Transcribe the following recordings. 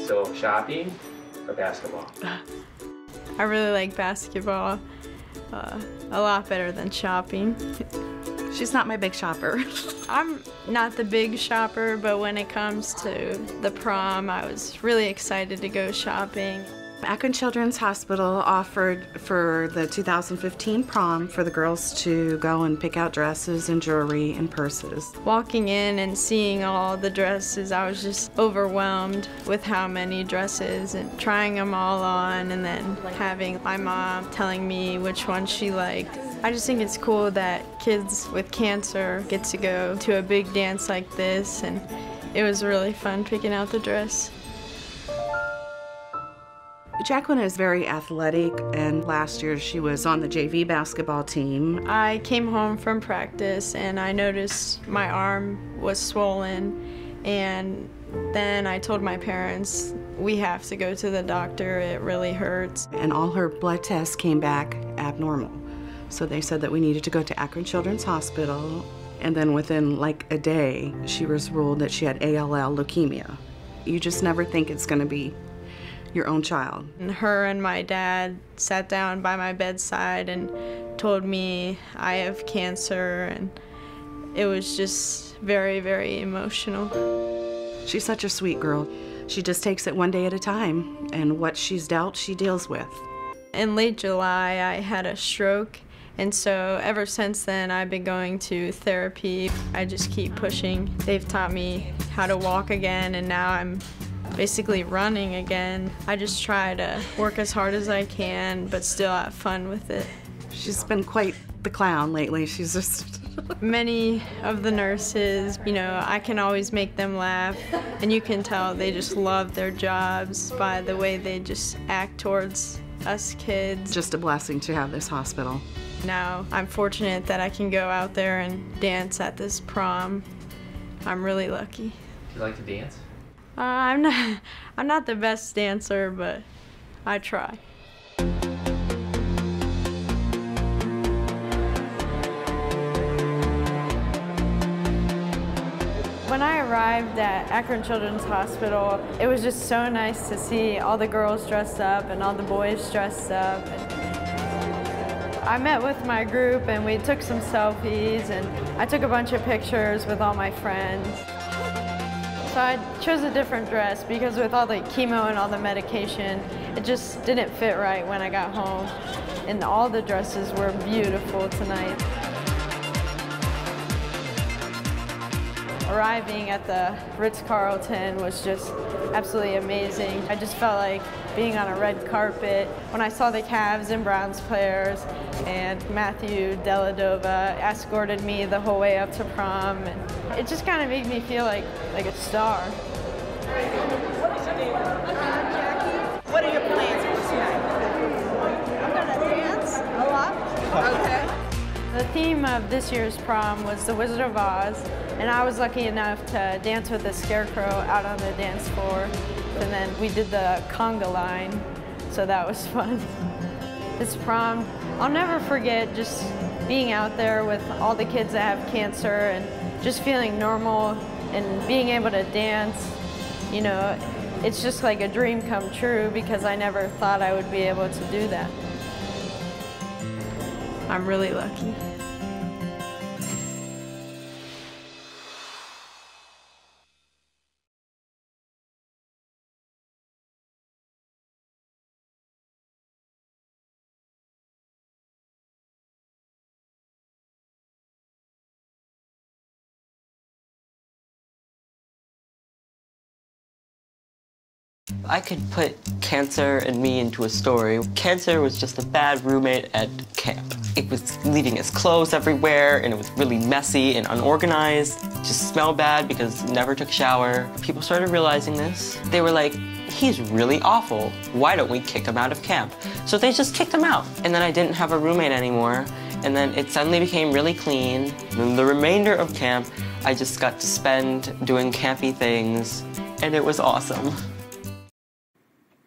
So, shopping or basketball? I really like basketball a lot better than shopping. She's not my big shopper. I'm not the big shopper, but when it comes to the prom, I was really excited to go shopping. Akron Children's Hospital offered for the 2015 prom for the girls to go and pick out dresses and jewelry and purses. Walking in and seeing all the dresses, I was just overwhelmed with how many dresses and trying them all on, and then having my mom telling me which one she liked. I just think it's cool that kids with cancer get to go to a big dance like this, and it was really fun picking out the dress. Jacqueline is very athletic, and last year she was on the JV basketball team. I came home from practice and I noticed my arm was swollen, and then I told my parents, we have to go to the doctor, it really hurts. And all her blood tests came back abnormal. So they said that we needed to go to Akron Children's Hospital, and then within like a day, she was ruled that she had ALL leukemia. You just never think it's going to be your own child. And her and my dad sat down by my bedside and told me I have cancer, and it was just very, very emotional. She's such a sweet girl. She just takes it one day at a time, and what she's dealt, she deals with. In late July, I had a stroke, and so ever since then, I've been going to therapy. I just keep pushing. They've taught me how to walk again, and now I'm basically running again. I just try to work as hard as I can, but still have fun with it. She's been quite the clown lately. She's just... Many of the nurses, you know, I can always make them laugh, and you can tell they just love their jobs by the way they just act towards us kids. Just a blessing to have this hospital. Now, I'm fortunate that I can go out there and dance at this prom. I'm really lucky. Do you like to dance? I'm not the best dancer, but I try. When I arrived at Akron Children's Hospital, it was just so nice to see all the girls dressed up and all the boys dressed up. I met with my group and we took some selfies, and I took a bunch of pictures with all my friends. So I chose a different dress because with all the chemo and all the medication, it just didn't fit right when I got home. And all the dresses were beautiful tonight. Arriving at the Ritz-Carlton was just absolutely amazing. I just felt like being on a red carpet. When I saw the Cavs and Browns players, and Matthew Dellavedova escorted me the whole way up to prom, and it just kind of made me feel like a star. What is your name? I'm Jackie. What are your plans for tonight? I'm gonna dance a lot. Okay. The theme of this year's prom was the Wizard of Oz, and I was lucky enough to dance with the Scarecrow out on the dance floor, and then we did the conga line, so that was fun. This prom, I'll never forget just being out there with all the kids that have cancer and just feeling normal and being able to dance. You know, it's just like a dream come true because I never thought I would be able to do that. I'm really lucky. I could put cancer and me into a story. Cancer was just a bad roommate at camp. It was leaving his clothes everywhere, and it was really messy and unorganized. It just smelled bad because it never took a shower. People started realizing this. They were like, he's really awful. Why don't we kick him out of camp? So they just kicked him out. And then I didn't have a roommate anymore. And then it suddenly became really clean. And the remainder of camp, I just got to spend doing campy things, and it was awesome.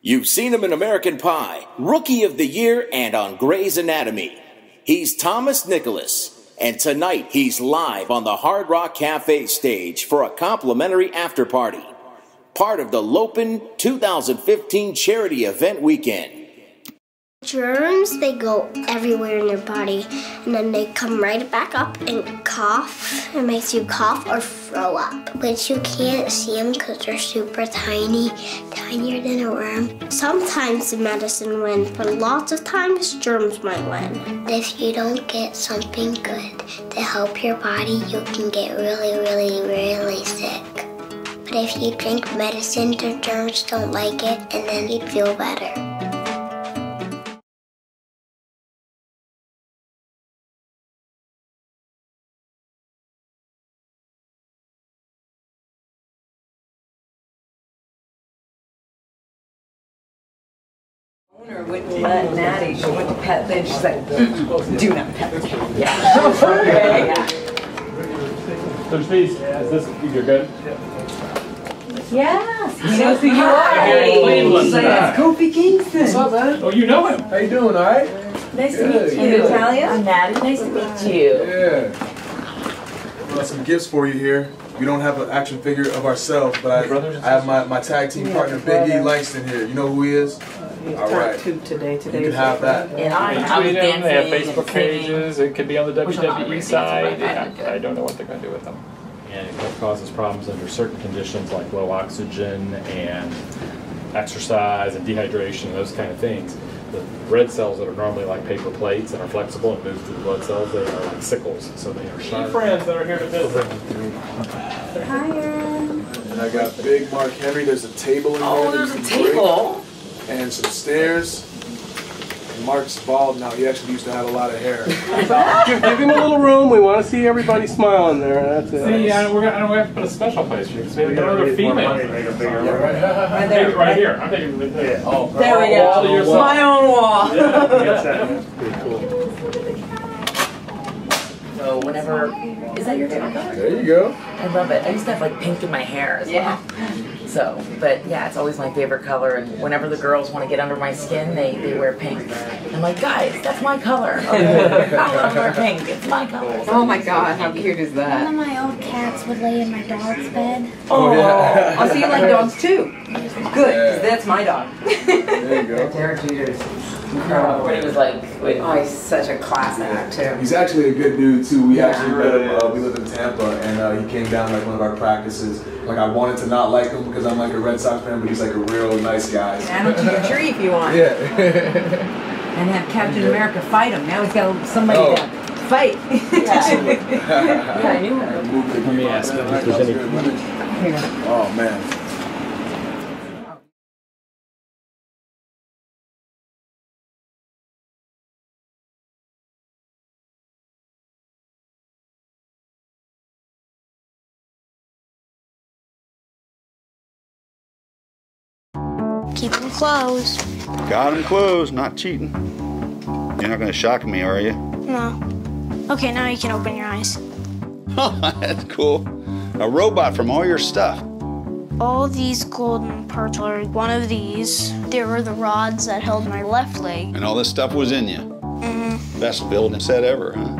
You've seen him in American Pie, Rookie of the Year, and on Grey's Anatomy. He's Thomas Nicholas, And tonight, he's live on the Hard Rock Cafe stage for a complimentary after party. Part of the LOPen 2015 Charity Event Weekend. Germs, they go everywhere in your body, and then they come right back up and cough. It makes you cough or throw up. But you can't see them because they're super tiny, tinier than a worm. Sometimes the medicine wins, but lots of times germs might win. If you don't get something good to help your body, you can get really, really, really sick. But if you drink medicine, the germs don't like it, and then you feel better. Owner wouldn't let Maddie. She went to pet, then she's like, do not pet the cat. Yeah. There's these. Is this, you're good? Yes, he knows who you are. Hey, Cleveland. It's Kofi Kingston. What's up, man? Oh, you know him. How you doing, all right? Nice to meet you. Natalia? I'm Maddie. Nice to meet you. Yeah. Got some gifts for you here. We don't have an action figure of ourselves, but I have my tag team partner, Big E Langston here. You know who he is? All right. Today. You can have that. And I Tweet him. They have Facebook pages. It could be on the WWE side. I don't know what they're going to do with them. And it causes problems under certain conditions like low oxygen and exercise and dehydration and those kind of things. The red cells that are normally like paper plates and are flexible and move through the blood cells, they are like sickles, so they are sharp. Friends that are here to visit. Hi, Aaron. And I got Big Mark Henry. There's a table in there. Oh, there's a table. And some stairs. And Mark's bald now. He actually used to have a lot of hair. Give him a little room. We want to see everybody smile in there. That's it. See, I don't have to put a special place for you because maybe another female. Right here. I'm taking the thing. Oh, there we go. My own wall. Yeah, that's pretty cool. So whenever, is that your favorite color? There you go. I love it. I used to have like pink in my hair as well. So, but yeah, it's always my favorite color. And whenever the girls want to get under my skin, they wear pink. I'm like, guys, that's my color. I love wear pink. It's my color. Oh my God, how cute is that? One of my old cats would lay in my dog's bed. Oh, yeah. Oh, so you like dogs too? Good, because that's my dog. There you go. Derek Jeter's incredible. When he was like, Oh, he's such a class act too. He's actually a good dude too. We actually met him. We live in Tampa, and he came down like one of our practices. Like I wanted to not like him because I'm like a Red Sox fan, but he's like a real nice guy. Add him to your tree if you want. Yeah. And have Captain America fight him. Now he's got somebody to fight. yeah, I knew him. Let me ask if there's any. Oh man. Keep them closed. Got them closed, not cheating. You're not going to shock me, are you? No. Okay, now you can open your eyes. Oh, that's cool. A robot from all your stuff. All these golden parts are one of these. There were the rods that held my left leg. And all this stuff was in you. Mm-hmm. Best building set ever, huh?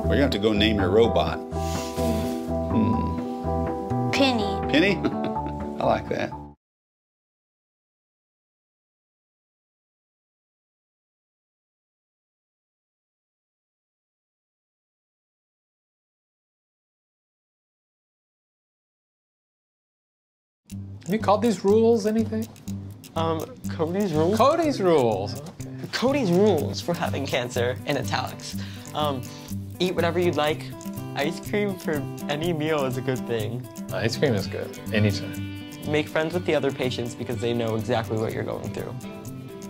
We're going to have to go name your robot. Penny. Penny? I like that. Have you called these rules anything? Cody's rules? Cody's rules. Okay. Cody's rules for having cancer in italics. Eat whatever you'd like. Ice cream for any meal is a good thing. Ice cream is good, anytime. Make friends with the other patients because they know exactly what you're going through.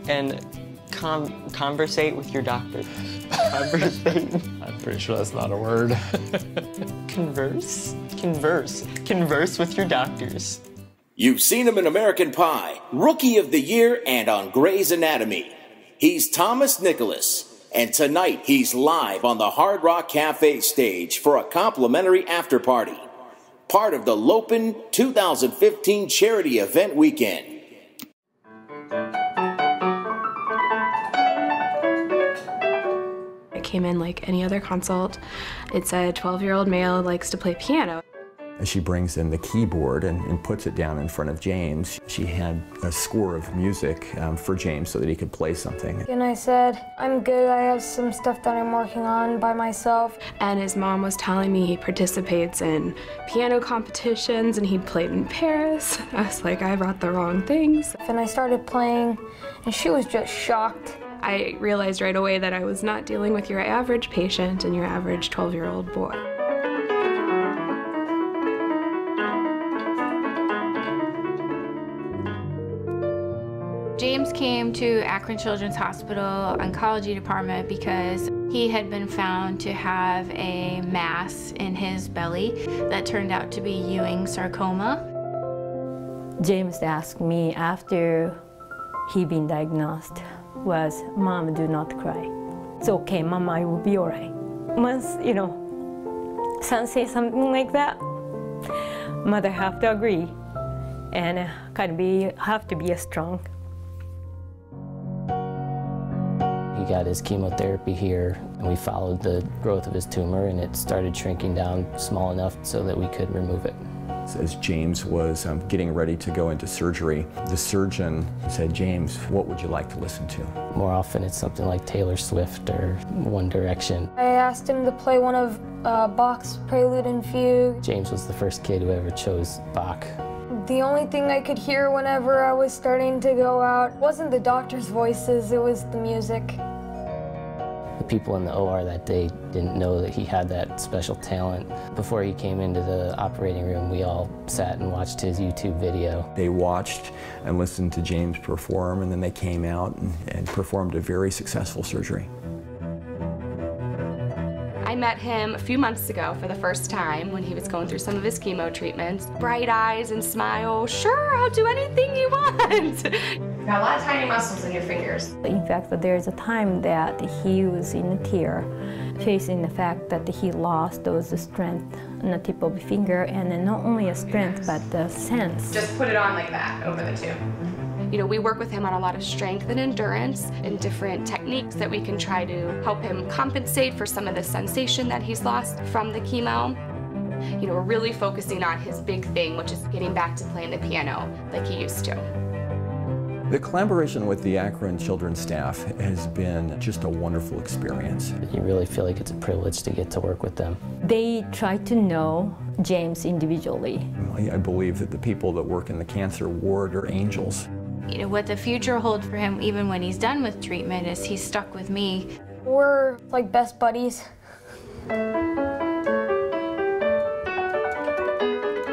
And conversate with your doctor. Conversate. I'm pretty sure that's not a word. Converse with your doctors. You've seen him in American Pie, Rookie of the Year, and on Grey's Anatomy. He's Thomas Nicholas, and tonight he's live on the Hard Rock Cafe stage for a complimentary after party. Part of the LOPen 2015 Charity Event Weekend. came in like any other consult. It said 12-year-old male likes to play piano. She brings in the keyboard and puts it down in front of James. She had a score of music for James so that he could play something. And I said, I'm good, I have some stuff that I'm working on by myself. And his mom was telling me he participates in piano competitions and he'd played in Paris. I was like, I brought the wrong things. And I started playing and she was just shocked. I realized right away that I was not dealing with your average patient and your average 12-year-old boy. James came to Akron Children's Hospital Oncology Department because he had been found to have a mass in his belly that turned out to be Ewing sarcoma. James asked me after he been diagnosed was, Mom, do not cry. It's okay, Mama, I will be all right. Once, you know, son says something like that, mother have to agree and have to be strong. He got his chemotherapy here, and we followed the growth of his tumor, and it started shrinking down small enough so that we could remove it. As James was getting ready to go into surgery, the surgeon said, James, what would you like to listen to? More often it's something like Taylor Swift or One Direction. I asked him to play one of Bach's Prelude and Fugue. James was the first kid who ever chose Bach. The only thing I could hear whenever I was starting to go out wasn't the doctor's voices, it was the music. The people in the OR that day didn't know that he had that special talent. Before he came into the operating room, we all sat and watched his YouTube video. They watched and listened to James perform, and then they came out and performed a very successful surgery. I met him a few months ago for the first time when he was going through some of his chemo treatments. Bright eyes and smile, sure, I'll do anything you want. Got a lot of tiny muscles in your fingers. In fact, there's a time that he was in a tear, facing the fact that he lost those strength on the tip of the finger, and then not only a strength, but the sense. Just put it on like that over the tube. You know, we work with him on a lot of strength and endurance and different techniques that we can try to help him compensate for some of the sensation that he's lost from the chemo. You know, we're really focusing on his big thing, which is getting back to playing the piano like he used to. The collaboration with the Akron children's staff has been just a wonderful experience. You really feel like it's a privilege to get to work with them. They try to know James individually. I believe that the people that work in the cancer ward are angels. You know, what the future holds for him, even when he's done with treatment, is he's stuck with me. We're like best buddies.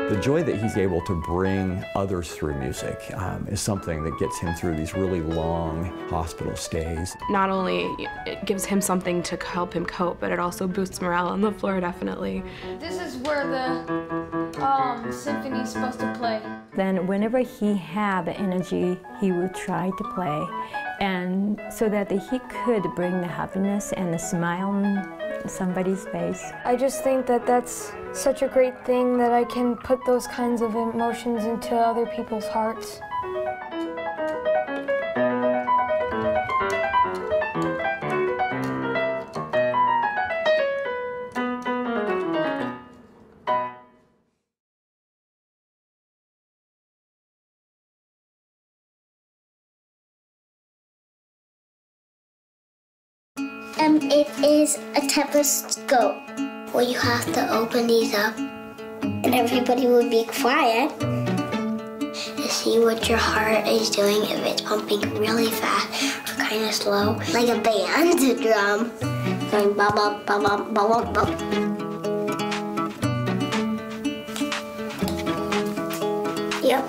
The joy that he's able to bring others through music is something that gets him through these really long hospital stays. Not only it gives him something to help him cope, but it also boosts morale on the floor, definitely. This is where the symphony's supposed to play. Then whenever he had the energy, he would try to play, and so that he could bring the happiness and the smile on somebody's face. I just think that that's such a great thing that I can put those kinds of emotions into other people's hearts. It is a stethoscope where you have to open these up and everybody would be quiet to see what your heart is doing, if it's pumping really fast or kind of slow, like a band drum going ba ba ba ba ba ba. Yep.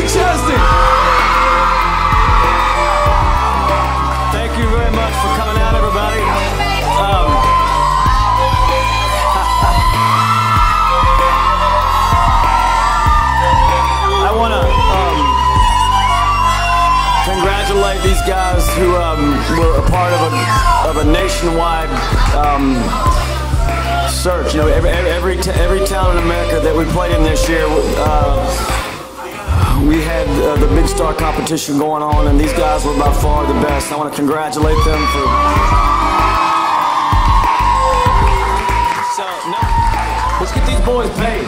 Chesney. Thank you very much for coming out, everybody. I want to congratulate these guys who were a part of a nationwide search. You know, every town in America that we played in this year, we had the big star competition going on, and these guys were by far the best. I want to congratulate them for. So, let's get these boys paid.